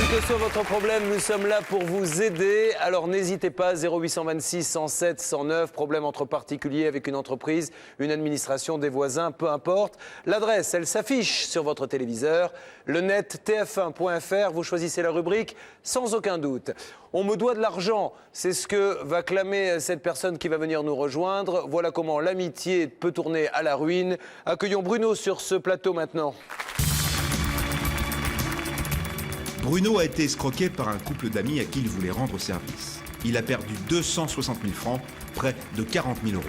que soit votre problème, nous sommes là pour vous aider. Alors n'hésitez pas, 0826 107 109, problème entre particuliers avec une entreprise, une administration, des voisins, peu importe. L'adresse, elle s'affiche sur votre téléviseur. Le net tf1.fr, vous choisissez la rubrique sans aucun doute. On me doit de l'argent, c'est ce que va clamer cette personne qui va venir nous rejoindre. Voilà comment l'amitié peut tourner à la ruine. Accueillons Bruno sur ce plateau maintenant. Bruno a été escroqué par un couple d'amis à qui il voulait rendre service. Il a perdu 260 000 francs, près de 40 000 euros.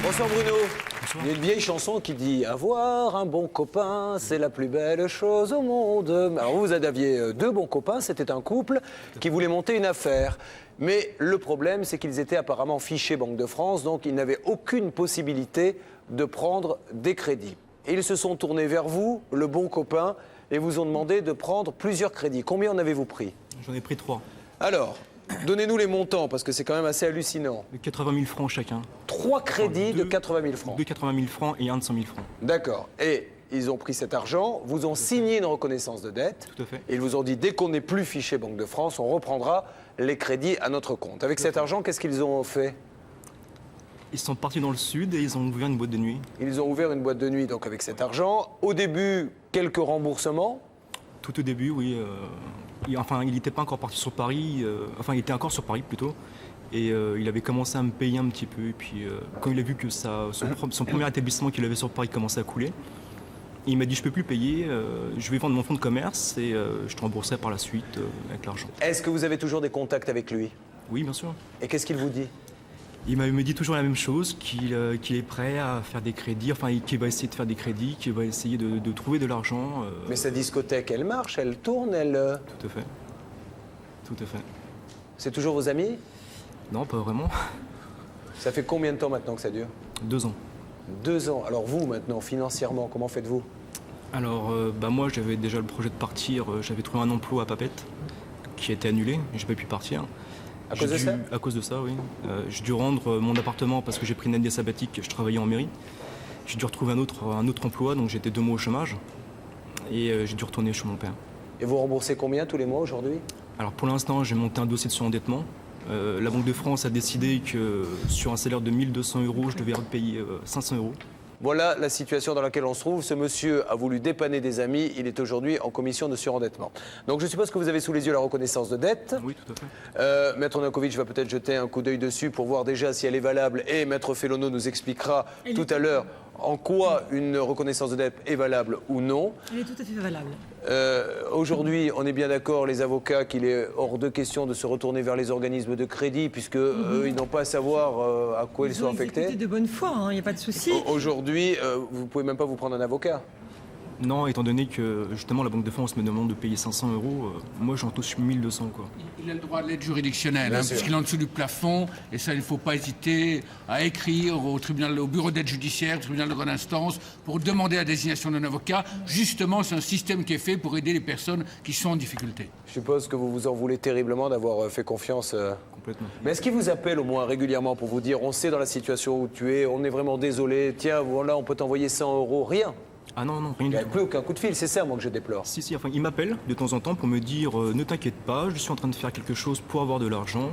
Bonsoir Bruno. Bonsoir. Il y a une vieille chanson qui dit « Avoir un bon copain, c'est la plus belle chose au monde ». Alors vous aviez deux bons copains, c'était un couple qui voulait monter une affaire. Mais le problème, c'est qu'ils étaient apparemment fichés Banque de France, donc ils n'avaient aucune possibilité de prendre des crédits. Et ils se sont tournés vers vous, le bon copain, et vous ont demandé de prendre plusieurs crédits. Combien en avez-vous pris? J'en ai pris 3. Alors, donnez-nous les montants, parce que c'est quand même assez hallucinant. De 80 000 francs chacun. 3 crédits de 80 000 francs. De 80 000 francs et un de 100 000 francs. D'accord. Et ils ont pris cet argent, vous ont signé une reconnaissance de dette. Tout à fait. Et ils vous ont dit, dès qu'on n'est plus fiché Banque de France, on reprendra les crédits à notre compte. Avec cet argent, qu'est-ce qu'ils ont fait? Ils sont partis dans le sud et ils ont ouvert une boîte de nuit. Ils ont ouvert une boîte de nuit donc avec cet argent. Au début, quelques remboursements. Tout au début, oui. Il n'était pas encore parti sur Paris. Il était encore sur Paris plutôt. Et il avait commencé à me payer un petit peu. Et puis quand il a vu que son premier établissement qu'il avait sur Paris commençait à couler, il m'a dit je ne peux plus payer, je vais vendre mon fonds de commerce et je te rembourserai par la suite avec l'argent. Est-ce que vous avez toujours des contacts avec lui? Oui, bien sûr. Et qu'est-ce qu'il vous dit? Il me dit toujours la même chose, qu'il est prêt à faire des crédits, qu'il va essayer de faire des crédits, qu'il va essayer de trouver de l'argent. Mais sa discothèque, elle marche, elle tourne, elle... Tout à fait. Tout à fait. C'est toujours vos amis? Non, pas vraiment. Ça fait combien de temps maintenant que ça dure? 2 ans. 2 ans. Alors vous, maintenant, financièrement, comment faites-vous? Alors, moi, j'avais déjà le projet de partir. J'avais trouvé un emploi à Papette qui a été annulé. Je n'ai pas pu partir. À cause de ça? À cause de ça, oui. J'ai dû rendre mon appartement parce que j'ai pris une année sabbatique, je travaillais en mairie. J'ai dû retrouver un autre emploi, donc j'étais 2 mois au chômage. Et j'ai dû retourner chez mon père. Et vous remboursez combien tous les mois aujourd'hui? Alors pour l'instant, j'ai monté un dossier de surendettement. La Banque de France a décidé que sur un salaire de 1 200 €, je devais payer 500 €. Voilà la situation dans laquelle on se trouve. Ce monsieur a voulu dépanner des amis. Il est aujourd'hui en commission de surendettement. Donc je suppose que vous avez sous les yeux la reconnaissance de dette. Oui, tout à fait. Maître Nankovic va peut-être jeter un coup d'œil dessus pour voir déjà si elle est valable. Et Maître Fellono nous expliquera tout à l'heure en quoi une reconnaissance de dette est valable ou non. Elle est tout à fait valable. Aujourd'hui, on est bien d'accord, les avocats, qu'il est hors de question de se retourner vers les organismes de crédit puisque ils n'ont pas à savoir à quoi ils sont affectés. Ils de bonne foi, il n'y a pas de souci. Aujourd'hui, vous ne pouvez même pas vous prendre un avocat. Non, étant donné que justement la Banque de France me demande de payer 500 €, moi j'en touche 1 200 quoi. Il a le droit à l'aide juridictionnelle, puisqu'il est en dessous du plafond, et ça il ne faut pas hésiter à écrire au bureau d'aide judiciaire, au tribunal de grande instance, pour demander la désignation d'un avocat. Justement, c'est un système qui est fait pour aider les personnes qui sont en difficulté. Je suppose que vous vous en voulez terriblement d'avoir fait confiance. Complètement. Mais est-ce qu'il vous appelle au moins régulièrement pour vous dire on sait dans la situation où tu es, on est vraiment désolé, tiens, voilà, on peut t'envoyer 100 €, rien? Ah non, rien Il du n'y a tout. plus aucun coup de fil, c'est ça moi que je déplore. Si, il m'appelle de temps en temps pour me dire ne t'inquiète pas, je suis en train de faire quelque chose pour avoir de l'argent.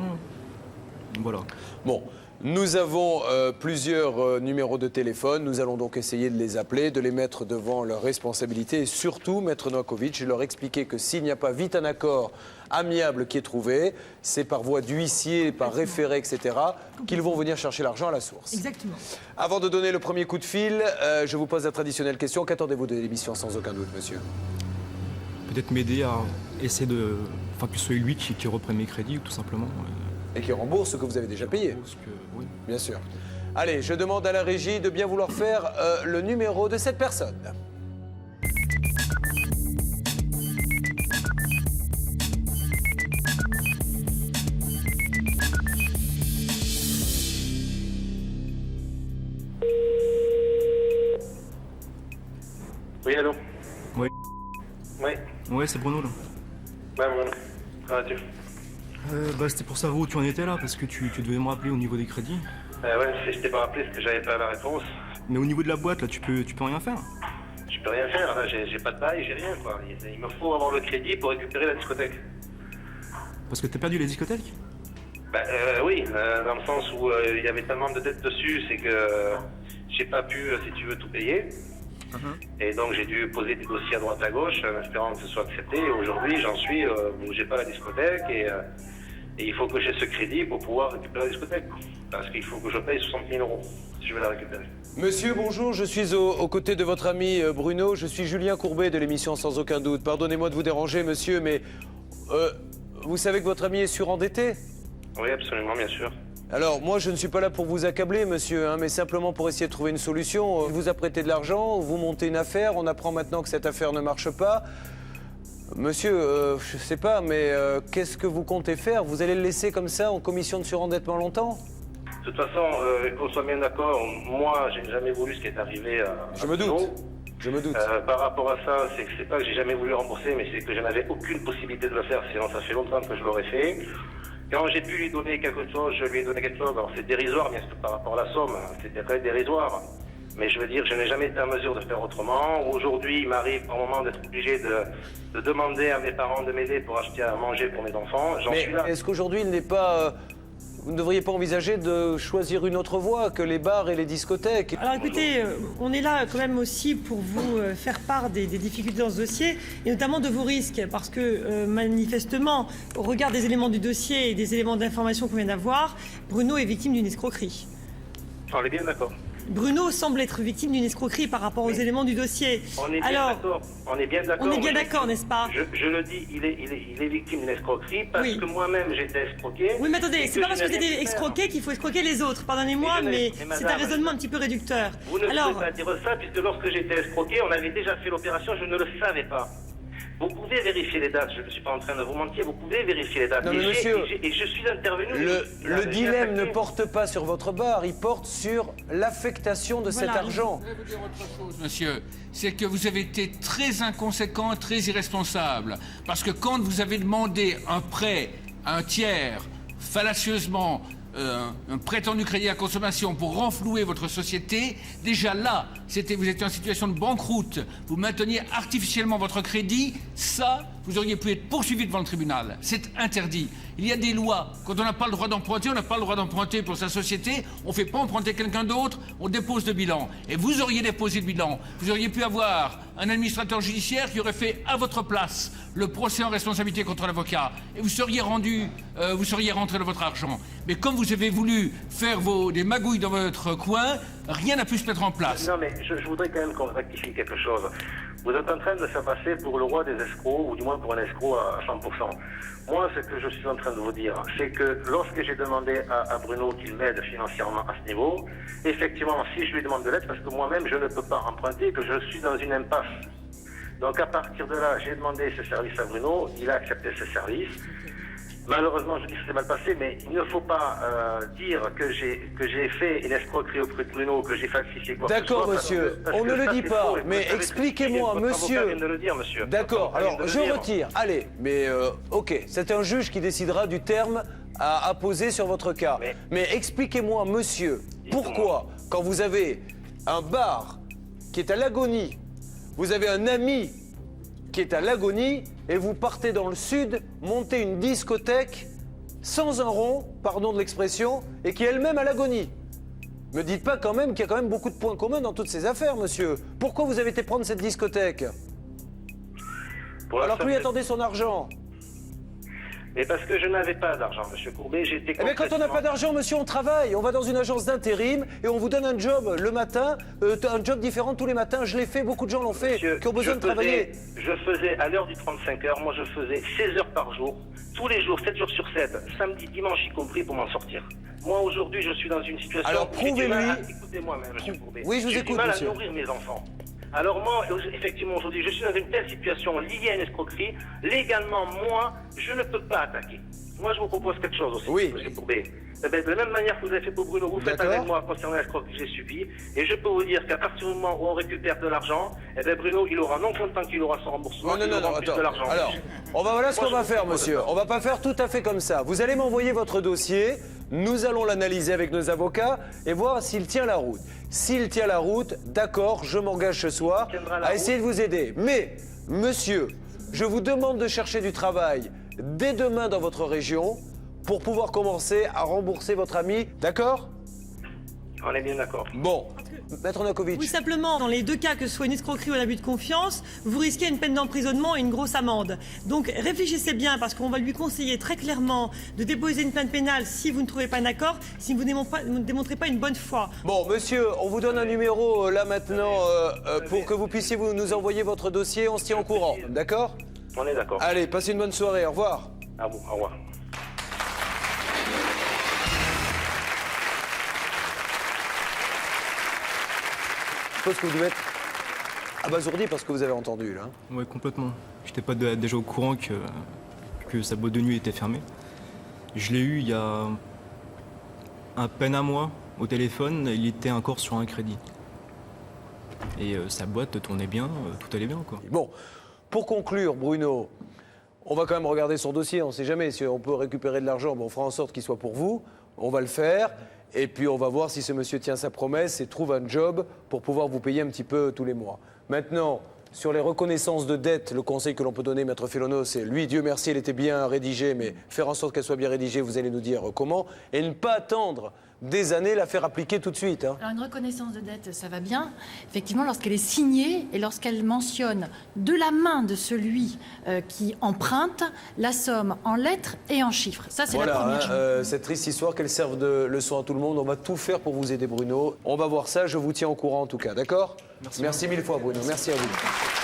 Voilà. Bon, nous avons plusieurs numéros de téléphone. Nous allons donc essayer de les appeler, de les mettre devant leurs responsabilités et surtout, Maître Nankovic, leur expliquer que s'il n'y a pas vite un accord amiable qui est trouvé, c'est par voie d'huissier, par référé, etc., qu'ils vont venir chercher l'argent à la source. Exactement. Avant de donner le premier coup de fil, je vous pose la traditionnelle question. Qu'attendez-vous de l'émission sans aucun doute, monsieur? Peut-être m'aider à essayer que ce soit lui qui reprenne mes crédits, tout simplement. Et qui rembourse ce que vous avez déjà payé. Oui. Bien sûr. Allez, je demande à la régie de bien vouloir faire le numéro de cette personne. Oui, allô? Oui. Oui. Ouais, c'est Bruno là. Ouais, Bruno. Comment vas-tu? C'était pour savoir où tu en étais là, parce que tu devais me rappeler au niveau des crédits. Ouais, si je t'ai pas rappelé, c'est que j'avais pas la réponse. Mais au niveau de la boîte, là, tu peux rien faire. Je peux rien faire. Là, j'ai pas de bail, j'ai rien, quoi. Il me faut avoir le crédit pour récupérer la discothèque. Parce que t'as perdu les discothèques? Oui, dans le sens où il y avait tellement de dettes dessus, c'est que j'ai pas pu, si tu veux, tout payer. Et donc j'ai dû poser des dossiers à droite à gauche, en espérant que ce soit accepté. Et aujourd'hui, j'en suis où j'ai pas la discothèque et il faut que j'ai ce crédit pour pouvoir récupérer la discothèque. Parce qu'il faut que je paye 60 000 € si je veux la récupérer. Monsieur, bonjour, je suis aux côtés de votre ami Bruno. Je suis Julien Courbet de l'émission Sans aucun doute. Pardonnez-moi de vous déranger, monsieur, mais vous savez que votre ami est surendetté? Oui, absolument, bien sûr. Alors, moi, je ne suis pas là pour vous accabler, monsieur, hein, mais simplement pour essayer de trouver une solution. Il vous a prêté de l'argent, vous montez une affaire, on apprend maintenant que cette affaire ne marche pas. Monsieur, je sais pas, mais qu'est-ce que vous comptez faire? Vous allez le laisser comme ça en commission de surendettement longtemps? De toute façon, qu'on soit bien d'accord, moi, j'ai jamais voulu ce qui est arrivé à Je me doute. Je me doute. Par rapport à ça, c'est pas que j'ai jamais voulu rembourser, mais c'est que je n'avais aucune possibilité de le faire, sinon ça fait longtemps que je l'aurais fait. Quand j'ai pu lui donner quelque chose, je lui ai donné quelque chose. Alors c'est dérisoire, bien sûr, par rapport à la somme, c'était très dérisoire. Mais je veux dire, je n'ai jamais été en mesure de faire autrement. Aujourd'hui, il m'arrive par moment d'être obligé de demander à mes parents de m'aider pour acheter à manger pour mes enfants. J'en suis là. Mais est-ce qu'aujourd'hui, il n'est pas... vous ne devriez pas envisager de choisir une autre voie que les bars et les discothèques? Alors écoutez, on est là quand même aussi pour vous faire part des difficultés dans ce dossier, et notamment de vos risques, parce que manifestement, au regard des éléments du dossier et des éléments d'information qu'on vient d'avoir, Bruno est victime d'une escroquerie. On est bien d'accord. Bruno semble être victime d'une escroquerie par rapport aux éléments du dossier. On est bien d'accord. On est bien d'accord. On est bien d'accord, n'est-ce pas? Je le dis, il est victime d'une escroquerie parce que moi-même j'ai été escroqué. Oui, mais attendez, c'est pas parce que vous êtes escroqué qu'il faut escroquer les autres. Pardonnez-moi, mais c'est un raisonnement un petit peu réducteur. Vous ne pouvez pas dire ça puisque lorsque j'étais escroqué, on avait déjà fait l'opération, je ne le savais pas. Vous pouvez vérifier les dates, je ne suis pas en train de vous mentir, vous pouvez vérifier les dates. Non, mais monsieur, et je suis intervenu. Le dilemme ne porte pas sur votre bar, il porte sur l'affectation de cet argent. Je vais vous dire autre chose, monsieur. C'est que vous avez été très inconséquent, très irresponsable. Parce que quand vous avez demandé un prêt à un tiers, fallacieusement, un prétendu crédit à consommation pour renflouer votre société, déjà là, vous étiez en situation de banqueroute, vous mainteniez artificiellement votre crédit, ça, vous auriez pu être poursuivi devant le tribunal. C'est interdit. Il y a des lois. Quand on n'a pas le droit d'emprunter, on n'a pas le droit d'emprunter pour sa société, on ne fait pas emprunter quelqu'un d'autre, on dépose le bilan. Et vous auriez déposé le bilan. Vous auriez pu avoir un administrateur judiciaire qui aurait fait à votre place le procès en responsabilité contre l'avocat. Et vous seriez rentré dans votre argent. Mais comme vous avez voulu faire des magouilles dans votre coin, rien n'a pu se mettre en place. Non, mais je voudrais quand même qu'on rectifie quelque chose. Vous êtes en train de faire passer pour le roi des escrocs, ou du moins pour un escroc à 100%. Moi, ce que je suis en train de vous dire, c'est que lorsque j'ai demandé à Bruno qu'il m'aide financièrement à ce niveau, effectivement, si je lui demande de l'aide, parce que moi-même, je ne peux pas emprunter, que je suis dans une impasse. Donc à partir de là, j'ai demandé ce service à Bruno, il a accepté ce service. Malheureusement, je dis que c'est mal passé, mais il ne faut pas dire que j'ai fait une escroquerie auprès de Bruno, que j'ai falsifié quoi que ce soit. D'accord, monsieur, on ne le dit pas, mais expliquez-moi, monsieur. D'accord, alors je retire. Allez, mais ok, c'est un juge qui décidera du terme à poser sur votre cas. Mais expliquez-moi, monsieur, pourquoi, quand vous avez un bar qui est à l'agonie, vous avez un ami qui est à l'agonie, et vous partez dans le sud, montez une discothèque sans un rond, pardon de l'expression, et qui est elle-même à l'agonie. Me dites pas quand même qu'il y a quand même beaucoup de points communs dans toutes ces affaires, monsieur. Pourquoi vous avez été prendre cette discothèque? Alors que lui attendait son argent. Mais parce que je n'avais pas d'argent, monsieur Courbet, j'étais mais quand on n'a pas d'argent, monsieur, on travaille. On va dans une agence d'intérim et on vous donne un job le matin, un job différent tous les matins. Je l'ai fait, beaucoup de gens l'ont fait, monsieur, qui ont besoin de travailler. Je faisais, à l'heure du 35 heures, moi je faisais 16 heures par jour, tous les jours, 7 jours sur 7, samedi, dimanche y compris pour m'en sortir. Moi aujourd'hui, je suis dans une situation... Alors prouvez-lui... Écoutez-moi, monsieur Courbet. Oui, je vous écoute, monsieur. J'ai du mal monsieur. à nourrir mes enfants. Alors moi, effectivement, aujourd'hui, je suis dans une telle situation liée à une escroquerie. Légalement, moi, je ne peux pas attaquer. Moi, je vous propose quelque chose aussi, oui. monsieur Courbet. De la même manière que vous avez fait pour Bruno, vous faites avec moi concernant l'escroquerie que j'ai subie. Et je peux vous dire qu'à partir du moment où on récupère de l'argent, Bruno, il aura non content qu'il aura son remboursement, non, plus de l'argent. Alors, voilà ce qu'on va faire, monsieur. On va pas faire tout à fait comme ça. Vous allez m'envoyer votre dossier. Nous allons l'analyser avec nos avocats et voir s'il tient la route. S'il tient la route, d'accord, je m'engage ce soir à essayer de vous aider. Mais, monsieur, je vous demande de chercher du travail dès demain dans votre région pour pouvoir commencer à rembourser votre ami, d'accord? On est bien d'accord. Bon, Maître Novakovic. Oui, simplement, dans les deux cas, que ce soit une escroquerie ou un abus de confiance, vous risquez une peine d'emprisonnement et une grosse amende. Donc réfléchissez bien, parce qu'on va lui conseiller très clairement de déposer une plainte pénale si vous ne trouvez pas un accord, si vous ne démontrez pas une bonne foi. Bon, monsieur, on vous donne un numéro là maintenant pour que vous puissiez nous envoyer votre dossier. On se tient au courant, d'accord? On est d'accord. Allez, passez une bonne soirée. Au revoir. À vous, au revoir. Je suppose que vous devez être abasourdi parce que vous avez entendu, là. Oui, complètement. J'étais pas déjà au courant que sa boîte de nuit était fermée. Je l'ai eu il y a à peine un mois au téléphone, il était encore sur un crédit. Et sa boîte tournait bien, tout allait bien, quoi. Bon, pour conclure, Bruno, on va quand même regarder son dossier. On ne sait jamais si on peut récupérer de l'argent. Bon, on fera en sorte qu'il soit pour vous. On va le faire. Et puis, on va voir si ce monsieur tient sa promesse et trouve un job pour pouvoir vous payer un petit peu tous les mois. Maintenant, sur les reconnaissances de dette, le conseil que l'on peut donner, Maître Filonneau, c'est lui, Dieu merci, elle était bien rédigée, mais faire en sorte qu'elle soit bien rédigée, vous allez nous dire comment. Et ne pas attendre des années, la faire appliquer tout de suite. Hein. Alors une reconnaissance de dette, ça va bien. Effectivement, lorsqu'elle est signée et lorsqu'elle mentionne de la main de celui qui emprunte la somme en lettres et en chiffres. Ça, c'est la première chose. Cette triste histoire, qu'elle serve de leçon à tout le monde. On va tout faire pour vous aider, Bruno. On va voir ça. Je vous tiens au courant, en tout cas. D'accord? Merci mille fois, Bruno. Merci à vous.